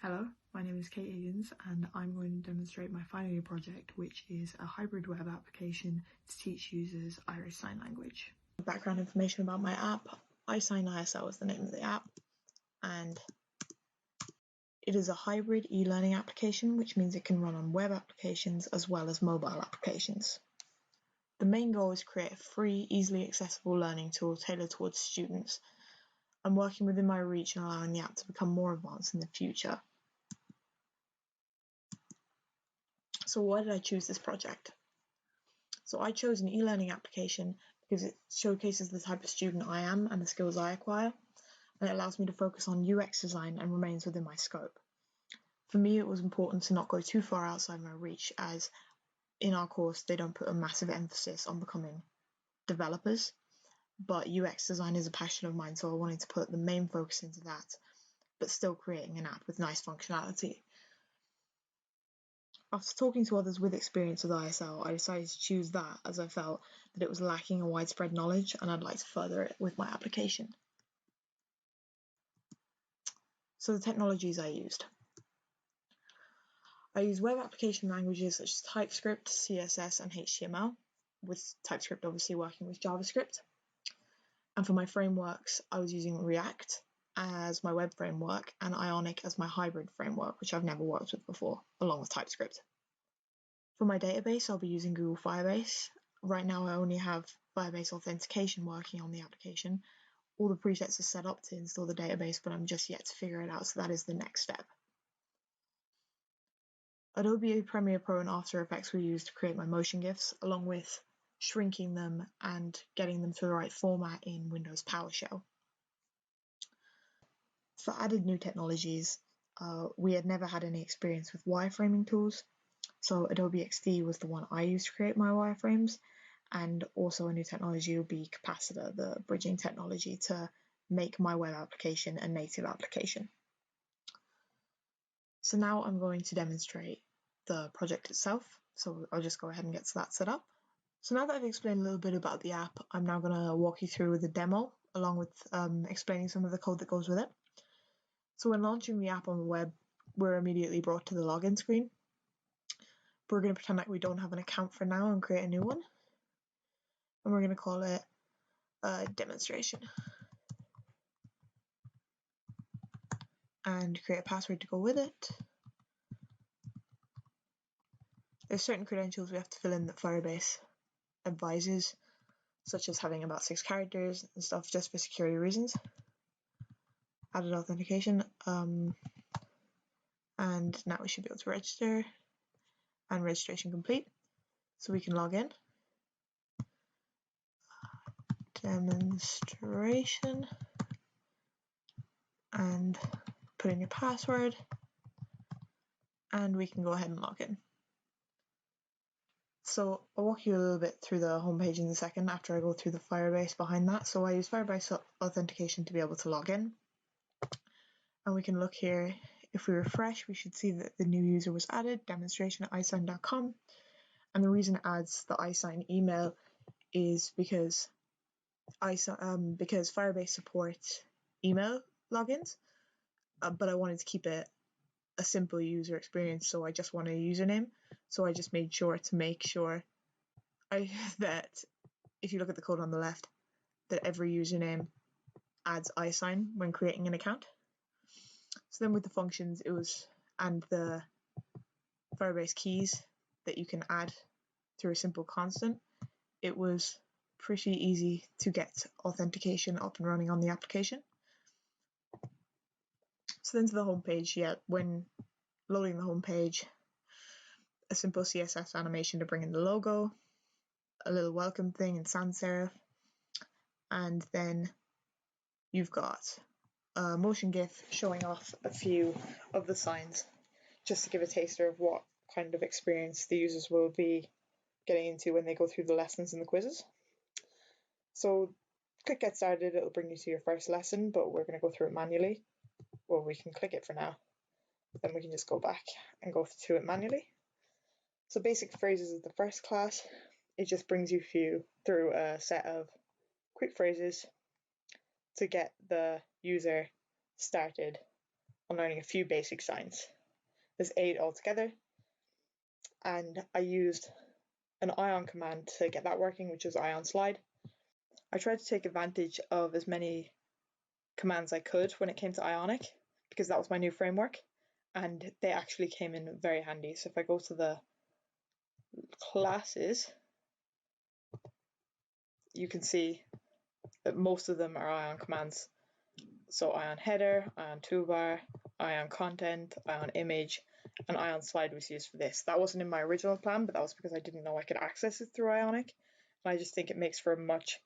Hello, my name is Kate Higgins and I'm going to demonstrate my final year project, which is a hybrid web application to teach users Irish Sign Language. Background information about my app. iSign ISL is the name of the app, and it is a hybrid e-learning application, which means it can run on web applications as well as mobile applications. The main goal is to create a free, easily accessible learning tool tailored towards students. I'm working within my reach and allowing the app to become more advanced in the future. So why did I choose this project? So I chose an e-learning application because it showcases the type of student I am and the skills I acquire, and it allows me to focus on UX design and remains within my scope. For me, it was important to not go too far outside my reach, as in our course they don't put a massive emphasis on becoming developers, but UX design is a passion of mine, so I wanted to put the main focus into that, but still creating an app with nice functionality. After talking to others with experience with ISL, I decided to choose that as I felt that it was lacking a widespread knowledge and I'd like to further it with my application. So the technologies I used. I use web application languages such as TypeScript, CSS and HTML, with TypeScript obviously working with JavaScript. And for my frameworks, I was using React as my web framework and Ionic as my hybrid framework, which I've never worked with before, along with TypeScript. For my database, I'll be using Google Firebase. Right now I only have Firebase authentication working on the application. All the presets are set up to install the database, but I'm just yet to figure it out, so that is the next step. Adobe Premiere Pro and After Effects were used to create my motion GIFs, along with shrinking them and getting them to the right format in Windows PowerShell. For added new technologies, we had never had any experience with wireframing tools, so Adobe XD was the one I used to create my wireframes, and also a new technology would be Capacitor, the bridging technology to make my web application a native application. So now I'm going to demonstrate the project itself, so I'll just go ahead and get that set up. So now that I've explained a little bit about the app, I'm now going to walk you through the demo, along with explaining some of the code that goes with it. So when launching the app on the web, we're immediately brought to the login screen. But we're going to pretend like we don't have an account for now and create a new one. And we're going to call it a demonstration. And create a password to go with it. There's certain credentials we have to fill in that Firebase advises, such as having about 6 characters and stuff, just for security reasons. Added authentication, and now we should be able to register, and registration complete. So we can log in. Demonstration, and put in your password, and we can go ahead and log in. So I'll walk you a little bit through the homepage in a second after I go through the Firebase behind that. So I use Firebase authentication to be able to log in. And we can look here. If we refresh, we should see that the new user was added, demonstration@isign.com. And the reason it adds the iSign email is because Firebase supports email logins, but I wanted to keep it a simple user experience, so I just wanted a username. So I just made sure to make sure that if you look at the code on the left, that every username adds iSign when creating an account. So then with the functions, and the Firebase keys that you can add through a simple constant, it was pretty easy to get authentication up and running on the application. So then to the home page, when loading the home page, a simple CSS animation to bring in the logo, a little welcome thing in sans serif, and then you've got a motion GIF showing off a few of the signs, just to give a taster of what kind of experience the users will be getting into when they go through the lessons and the quizzes. So click get started, it'll bring you to your first lesson, but we're going to go through it manually. Well, we can click it for now, then we can just go back and go through it manually. So basic phrases is the first class. It just brings you through a set of quick phrases to get the user started on learning a few basic signs. There's 8 altogether, and I used an ion command to get that working, which is ion slide. I tried to take advantage of as many commands I could when it came to ionic, because that was my new framework, and they actually came in very handy. So if I go to the classes, you can see that most of them are ion commands. So ion header, ion toolbar, ion content, ion image, and ion slide was used for this. That wasn't in my original plan, but that was because I didn't know I could access it through ionic. And I just think it makes for a much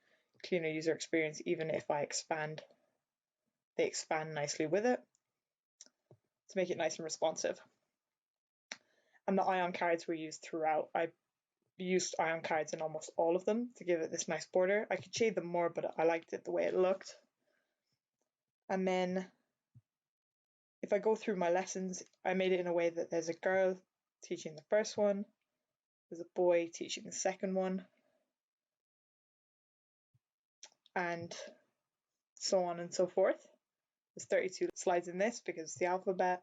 cleaner user experience, even if I expand. They expand nicely with it to make it nice and responsive. And the ion cards were used throughout. I used ion cards in almost all of them to give it this nice border. I could shade them more, but I liked it the way it looked. And then if I go through my lessons, I made it in a way that there's a girl teaching the first one, there's a boy teaching the second one, and so on and so forth. There's 32 slides in this because it's the alphabet.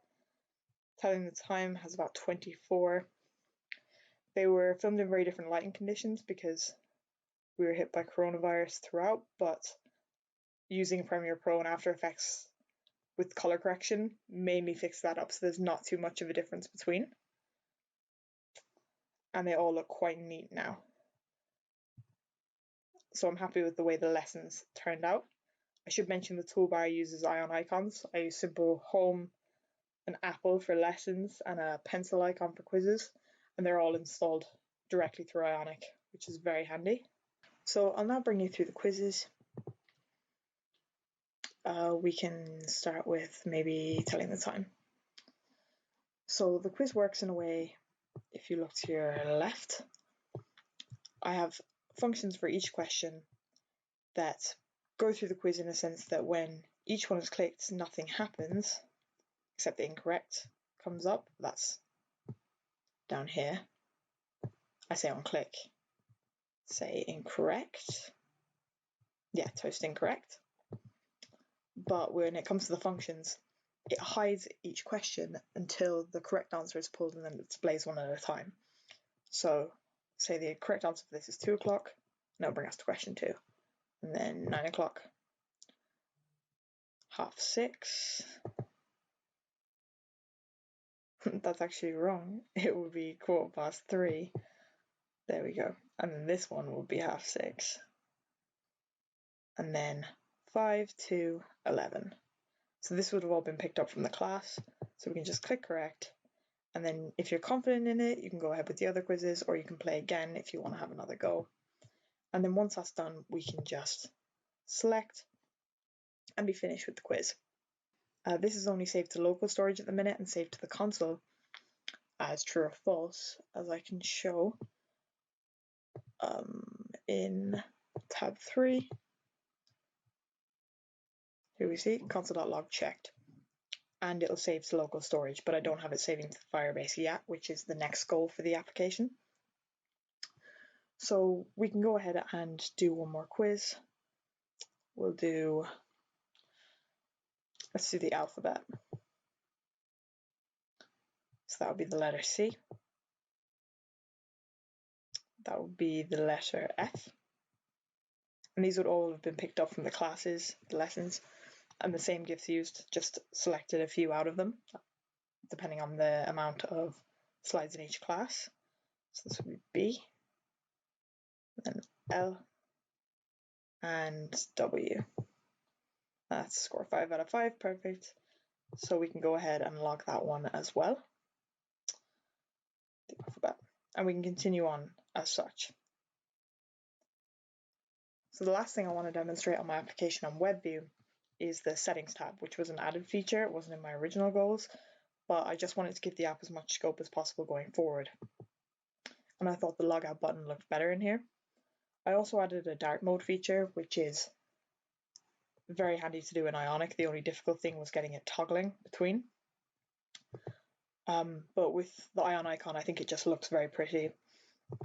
Telling the time has about 24. They were filmed in very different lighting conditions because we were hit by coronavirus throughout, but using Premiere Pro and After Effects with color correction made me fix that up, so there's not too much of a difference between. And they all look quite neat now. So I'm happy with the way the lessons turned out. I should mention the toolbar uses ion icons. I use simple home, an apple for lessons, and a pencil icon for quizzes, and they're all installed directly through Ionic, which is very handy. So I'll now bring you through the quizzes. We can start with maybe telling the time. So the quiz works in a way, if you look to your left, I have functions for each question that go through the quiz in a sense that when each one is clicked, nothing happens except the incorrect comes up. That's down here. I say on click, say incorrect. Yeah, toast incorrect. But when it comes to the functions, it hides each question until the correct answer is pulled, and then it displays one at a time. So say the correct answer for this is 2 o'clock, and it'll bring us to question 2. And then 9 o'clock, 6:30. That's actually wrong. It would be 3:15. There we go. And then this one will be 6:30. And then 5 to 11. So this would have all been picked up from the class. So we can just click correct. And then if you're confident in it, you can go ahead with the other quizzes, or you can play again if you want to have another go. And then once that's done, we can just select and be finished with the quiz. This is only saved to local storage at the minute and saved to the console as true or false, as I can show in tab 3. Here we see console.log checked, and it'll save to local storage, but I don't have it saving to Firebase yet, which is the next goal for the application. So we can go ahead and do one more quiz. Let's do the alphabet. So that would be the letter C. That would be the letter F. And these would all have been picked up from the classes, the lessons, and the same gifts used, just selected a few out of them, depending on the amount of slides in each class. So this would be B, then L, and W. That's score 5 out of 5, perfect. So we can go ahead and log that one as well, the alphabet, and we can continue on as such. So the last thing I want to demonstrate on my application on WebView is the settings tab, which was an added feature. It wasn't in my original goals, but I just wanted to give the app as much scope as possible going forward. And I thought the logout button looked better in here. I also added a dark mode feature, which is very handy to do in Ionic. The only difficult thing was getting it toggling between. But with the Ion icon, I think it just looks very pretty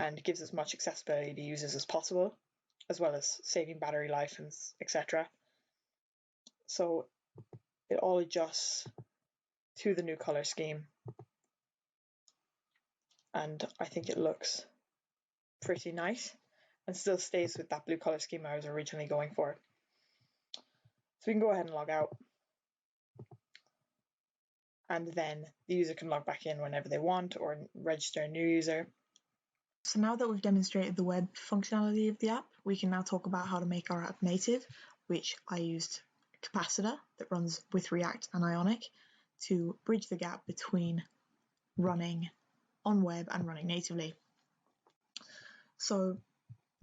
and gives as much accessibility to users as possible, as well as saving battery life and etc. So it all adjusts to the new color scheme. And I think it looks pretty nice and still stays with that blue color scheme I was originally going for. So we can go ahead and log out. And then the user can log back in whenever they want or register a new user. So now that we've demonstrated the web functionality of the app, we can now talk about how to make our app native, which I used Capacitor that runs with React and Ionic to bridge the gap between running on web and running natively. So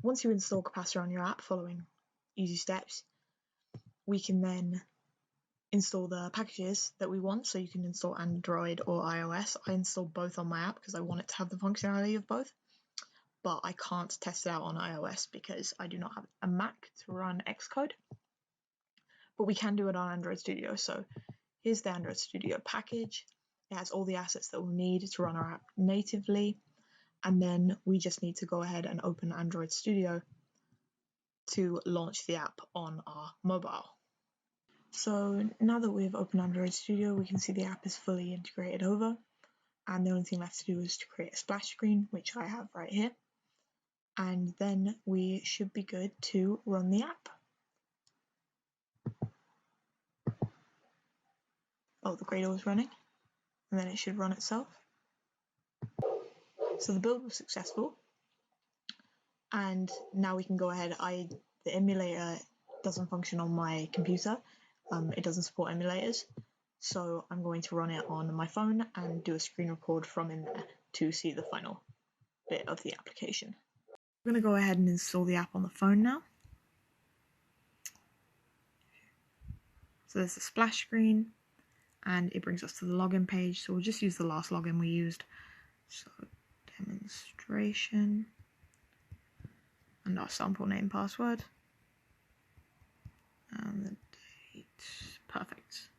once you install Capacitor on your app following easy steps, we can then install the packages that we want. So you can install Android or iOS. I install both on my app because I want it to have the functionality of both, but I can't test it out on iOS because I do not have a Mac to run Xcode. But we can do it on Android Studio. So here's the Android Studio package. It has all the assets that we'll need to run our app natively. And then we just need to go ahead and open Android Studio to launch the app on our mobile. So now that we've opened Android Studio, we can see the app is fully integrated over. And the only thing left to do is to create a splash screen, which I have right here. And then we should be good to run the app. Oh, the Gradle is running, and then it should run itself. So the build was successful, and now we can go ahead. The emulator doesn't function on my computer. It doesn't support emulators, so I'm going to run it on my phone and do a screen record from in there to see the final bit of the application. I'm going to go ahead and install the app on the phone now. So there's the splash screen, and it brings us to the login page. So we'll just use the last login we used. So demonstration and our sample name password and the date. Perfect.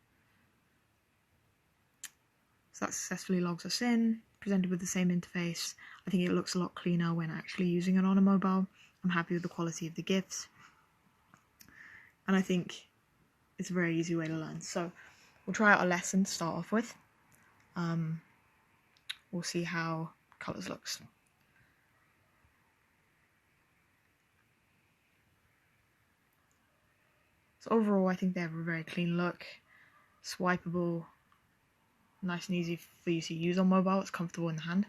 So that successfully logs us in, presented with the same interface. I think it looks a lot cleaner when actually using it on a mobile. I'm happy with the quality of the GIFs, and I think it's a very easy way to learn. So we'll try out a lesson to start off with. We'll see how colours looks. So overall, I think they have a very clean look, swipeable, nice and easy for you to use on mobile. It's comfortable in the hand.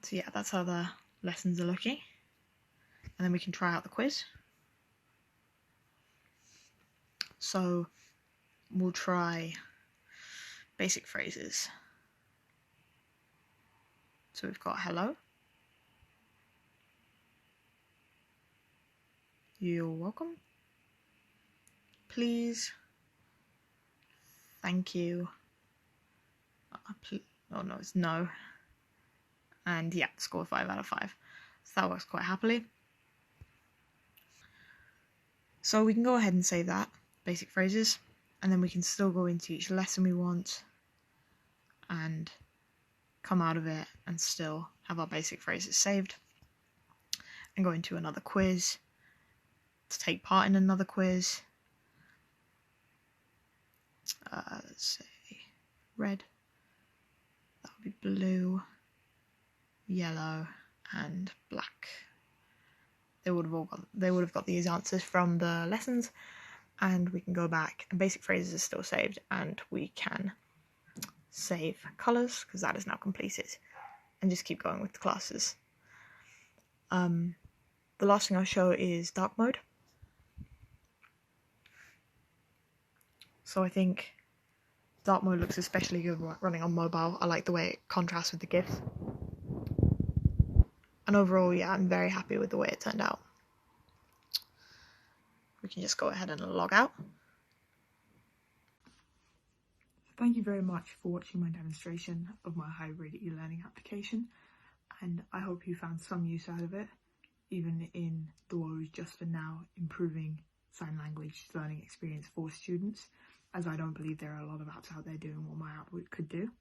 So yeah, that's how the lessons are looking. And then we can try out the quiz. So we'll try basic phrases. So we've got hello. You're welcome. Please. Thank you. Oh no, it's no. And yeah, score 5 out of 5. So that works quite happily. So we can go ahead and save that, basic phrases, and then we can still go into each lesson we want and come out of it and still have our basic phrases saved and go into another quiz to take part in another quiz. Let's say red, that would be blue, yellow, and black. They would have got these answers from the lessons, and we can go back and basic phrases are still saved, and we can save colours because that is now completed, and just keep going with the classes. The last thing I'll show is dark mode. So I think dark mode looks especially good running on mobile. I like the way it contrasts with the GIFs. And overall, yeah, I'm very happy with the way it turned out. We can just go ahead and log out. Thank you very much for watching my demonstration of my hybrid e-learning application, and I hope you found some use out of it, even in the woes just for now improving sign language learning experience for students, as I don't believe there are a lot of apps out there doing what my app could do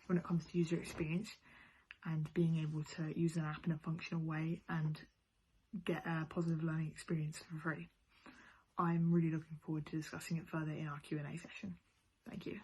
when it comes to user experience and being able to use an app in a functional way and get a positive learning experience for free. I'm really looking forward to discussing it further in our Q&A session. Thank you.